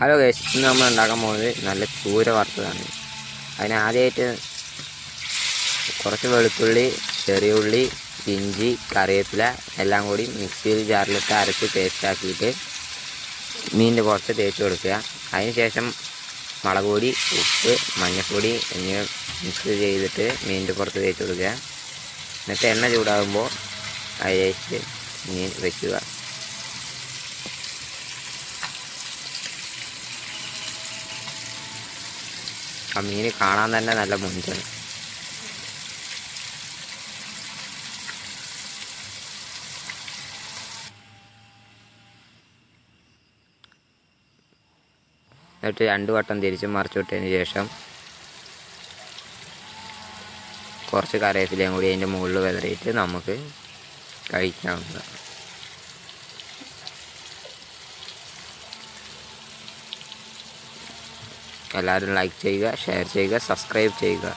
Hello guys, ഇന്ന് നമ്മൾ ഉണ്ടാക്കാൻ പോകുന്നത് നല്ല ചൂര വറുത്തതാണ്. അതിനാദ്യമായിട്ട് കുറച്ച് വെളുത്തുള്ളി, ചെറിയ ഉള്ളി, ഇഞ്ചി, കറിവേപ്പില എല്ലാം കൂടി മിക്സിയിൽ ജാറിലിട്ട് അരച്ച് പേസ്റ്റാക്കിയിട്ട് മീനിൻ്റെ പുറത്ത് തേച്ച് കൊടുക്കുക. അതിനുശേഷം മുളക് പൊടി, ഉപ്പ്, മഞ്ഞൾപ്പൊടി എന്നിവ മിക്സ് ചെയ്തിട്ട് മീനിൻ്റെ പുറത്ത് തേച്ച് കൊടുക്കുക. എന്നിട്ട് എണ്ണ ചൂടാകുമ്പോൾ അതിലേക്ക് മീൻ വയ്ക്കുക. ആ മീൻ കാണാൻ തന്നെ നല്ല മുഞ്ചാണ്. എന്നിട്ട് 2 വട്ടം തിരിച്ച് മറിച്ച് വിട്ടതിന് ശേഷം കുറച്ച് കറിവേപ്പിലയും കൂടി അതിൻ്റെ മുകളിൽ വിതറിയിട്ട് നമുക്ക് കഴിക്കാവുന്നതാണ്. എല്ലാവരും ലൈക്ക് ചെയ്യുക, ഷെയർ ചെയ്യുക, സബ്സ്ക്രൈബ് ചെയ്യുക.